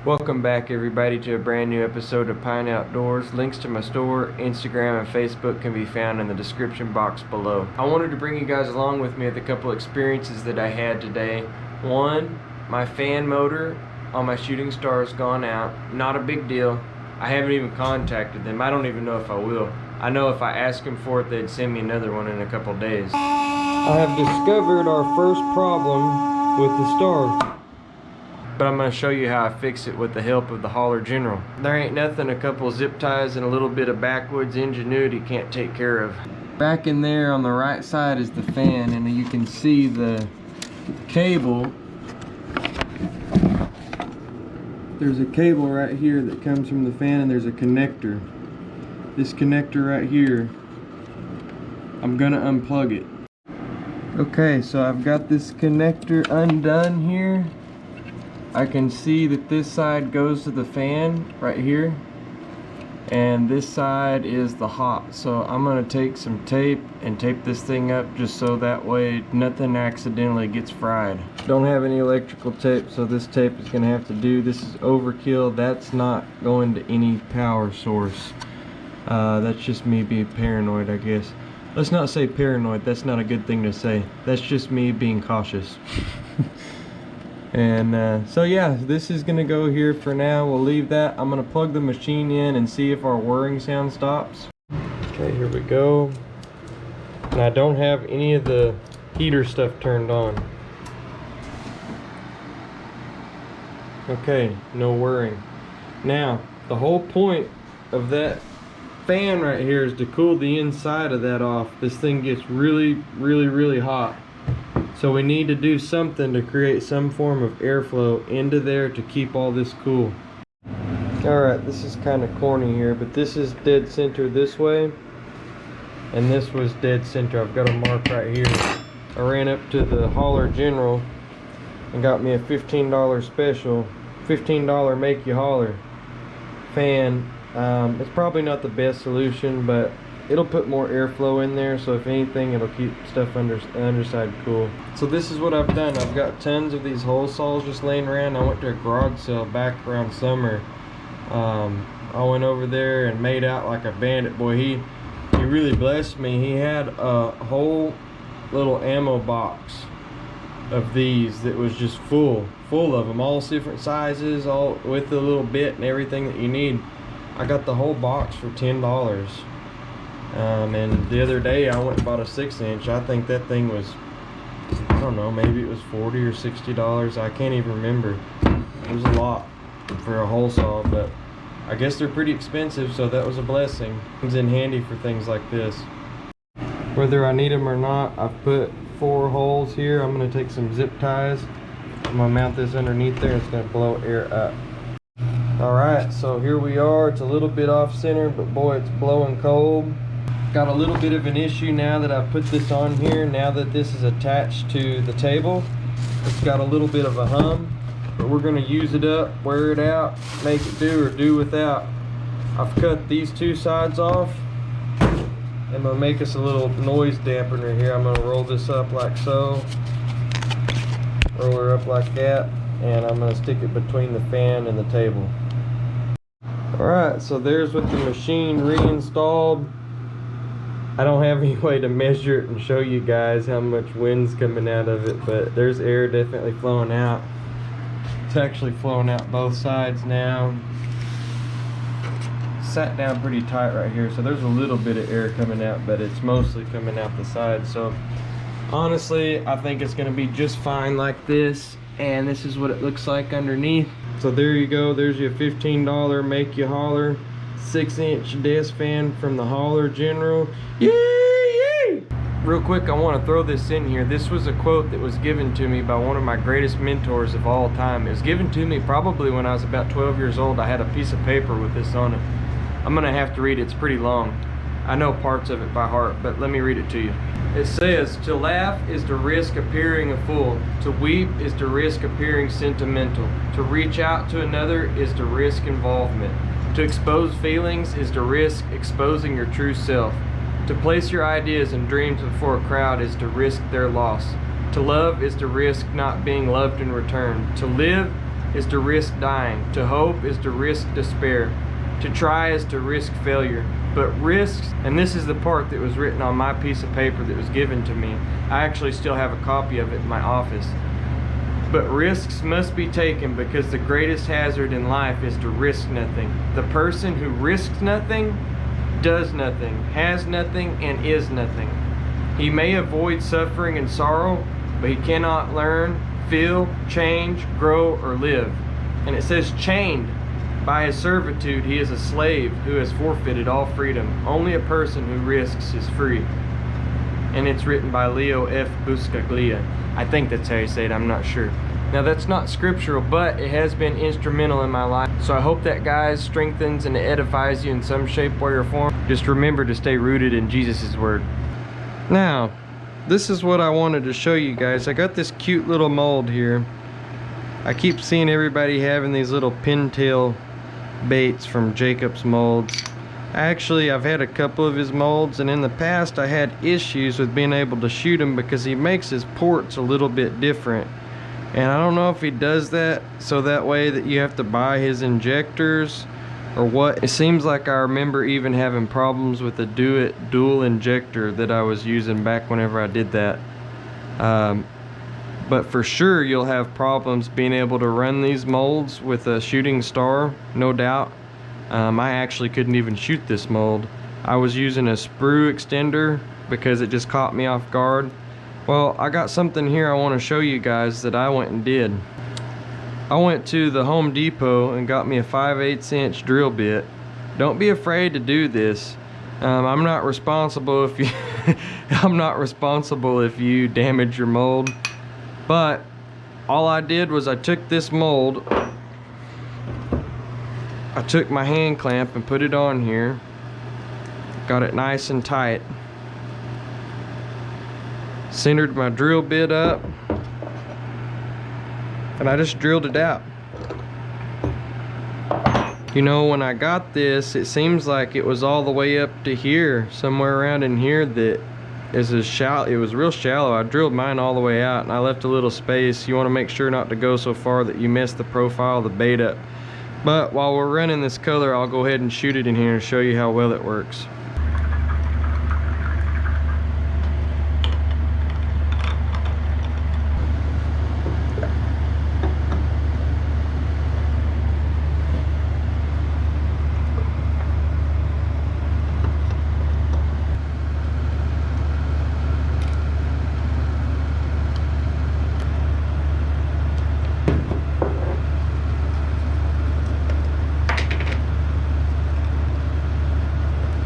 Welcome back everybody to a brand new episode of Pine Outdoors. Links to my store, Instagram, and Facebook can be found in the description box below. I wanted to bring you guys along with me at a couple experiences that I had today. One, my fan motor on my shooting star has gone out. Not a big deal. I haven't even contacted them. I don't even know if I will. I know if I ask them for it, they'd send me another one in a couple days. I have discovered our first problem with the star, but I'm going to show you how I fix it with the help of the Holler General. There ain't nothing a couple zip ties and a little bit of backwoods ingenuity can't take care of. Back in there on the right side is the fan, and you can see the cable. There's a cable right here that comes from the fan, and there's a connector. This connector right here, I'm gonna unplug it. Okay, so I've got this connector undone here. I can see that this side goes to the fan right here, and this side is the hot. So I'm gonna take some tape and tape this thing up just so that way nothing accidentally gets fried. Don't have any electrical tape, so this tape is gonna have to do. This is overkill. That's not going to any power source. That's just me being paranoid, I guess. Let's not say paranoid, that's not a good thing to say. That's just me being cautious. And so yeah, this is gonna go here for now. We'll leave that. I'm gonna plug the machine in and see if our whirring sound stops. Okay, here we go. And I don't have any of the heater stuff turned on. Okay, no whirring. Now, the whole point of that fan right here is to cool the inside of that off. This thing gets really hot. So we need to do something to create some form of airflow into there to keep all this cool. Alright, this is kind of corny here, but this is dead center this way, and this was dead center. I've got a mark right here. I ran up to the Holler General and got me a $15 special, $15 make you holler fan. It's probably not the best solution, but it'll put more airflow in there, so if anything, it'll keep stuff underside cool. So this is what I've done. I've got tons of these hole saws just laying around. I went to a garage sale back around summer. I went over there and made out like a bandit. Boy, he really blessed me. He had a whole little ammo box of these that was just full of them, all different sizes, all with the little bit and everything that you need. I got the whole box for $10. And the other day I went and bought a 6-inch. I think that thing was, I don't know, maybe it was $40 or $60. I can't even remember. It was a lot for a hole saw, but I guess they're pretty expensive, so that was a blessing. It's in handy for things like this. Whether I need them or not, I've put 4 holes here. I'm going to take some zip ties. I'm going to mount this underneath there. It's going to blow air up. Alright, so here we are. It's a little bit off center, but boy, it's blowing cold. Got a little bit of an issue now that I've put this on here. Now that this is attached to the table, it's got a little bit of a hum, but we're going to use it up, wear it out, make it do or do without. I've cut these 2 sides off. I'm going to make us a little noise dampener here. I'm going to roll this up like so, roll her up like that, and I'm going to stick it between the fan and the table. Alright, so there's with the machine reinstalled. I don't have any way to measure it and show you guys how much wind's coming out of it, but there's air definitely flowing out. It's actually flowing out both sides now. Sat down pretty tight right here, so there's a little bit of air coming out, but it's mostly coming out the side. So honestly, I think it's going to be just fine like this, and this is what it looks like underneath. So there you go. There's your $15 make you holler 6-inch desk fan from the Holler General. Yay! Real quick, I want to throw this in here. This was a quote that was given to me by one of my greatest mentors of all time. It was given to me probably when I was about 12 years old. I had a piece of paper with this on it. I'm gonna have to read it. It's pretty long. I know parts of it by heart, but let me read it to you. It says, "To laugh is to risk appearing a fool. To weep is to risk appearing sentimental. To reach out to another is to risk involvement. To expose feelings is to risk exposing your true self. To place your ideas and dreams before a crowd is to risk their loss. To love is to risk not being loved in return. To live is to risk dying. To hope is to risk despair. To try is to risk failure. But risks, and this is the part that was written on my piece of paper that was given to me. I actually still have a copy of it in my office. But risks must be taken because the greatest hazard in life is to risk nothing. The person who risks nothing, does nothing, has nothing, and is nothing. He may avoid suffering and sorrow, but he cannot learn, feel, change, grow, or live. And it says chained. By his servitude, he is a slave who has forfeited all freedom. Only a person who risks is free. And it's written by Leo F. Buscaglia. I think that's how you say it, I'm not sure. Now that's not scriptural, but it has been instrumental in my life. So I hope that, guys, strengthens and edifies you in some shape, way, or form. Just remember to stay rooted in Jesus' word. Now, this is what I wanted to show you guys. I got this cute little mold here. I keep seeing everybody having these little pintail baits from Jacob's molds. Actually, I've had a couple of his molds, and in the past I had issues with being able to shoot him because he makes his ports a little bit different. And I don't know if he does that so that way that you have to buy his injectors or what. It seems like I remember even having problems with the dual injector that I was using back whenever I did that. But for sure you'll have problems being able to run these molds with a shooting star, no doubt. I actually couldn't even shoot this mold. I was using a sprue extender because it just caught me off guard. Well, I got something here I want to show you guys that I went and did. I went to the Home Depot and got me a 5/8 inch drill bit. Don't be afraid to do this. I'm not responsible if you I'm not responsible if you damage your mold. But all I did was I took this mold, I took my hand clamp and put it on here, got it nice and tight, centered my drill bit up, and I just drilled it out. You know, when I got this, it seems like it was all the way up to here, somewhere around in here, that is as shallow. It was real shallow. I drilled mine all the way out and I left a little space. You want to make sure not to go so far that you mess the profile of the bait up. But while we're running this color, I'll go ahead and shoot it in here and show you how well it works.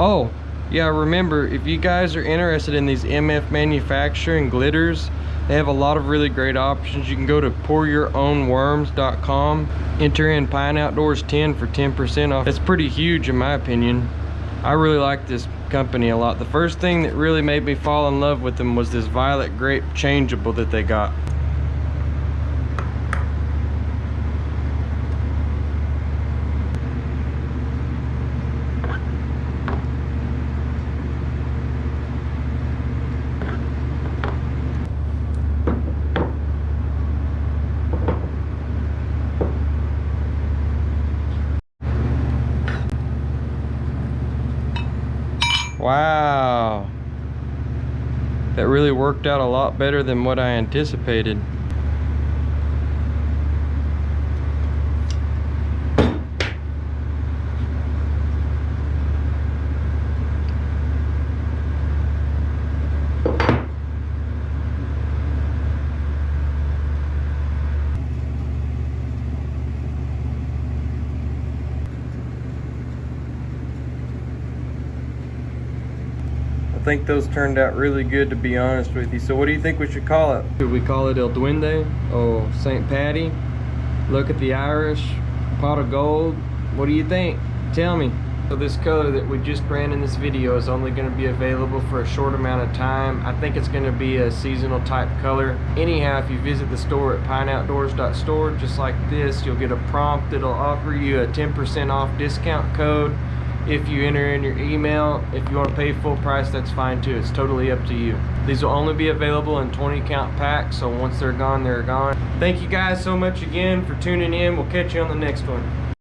Oh, yeah, remember, if you guys are interested in these MF manufacturing glitters, they have a lot of really great options. You can go to pouryourownworms.com, enter in Pine Outdoors 10 for 10% off. That's pretty huge in my opinion. I really like this company a lot. The first thing that really made me fall in love with them was this violet grape changeable that they got. Wow, that really worked out a lot better than what I anticipated. I think those turned out really good, to be honest with you. So what do you think we should call it? Should we call it El Duende? Oh, St. Patty? Look at the Irish? Pot of gold? What do you think? Tell me. So this color that we just ran in this video is only going to be available for a short amount of time. I think it's going to be a seasonal type color. Anyhow, if you visit the store at pineoutdoors.store, just like this, you'll get a prompt that'll offer you a 10% off discount code. if you enter in your email. If you want to pay full price, that's fine too. It's totally up to you. These will only be available in 20 count packs, so once they're gone, they're gone. Thank you guys so much again for tuning in. We'll catch you on the next one.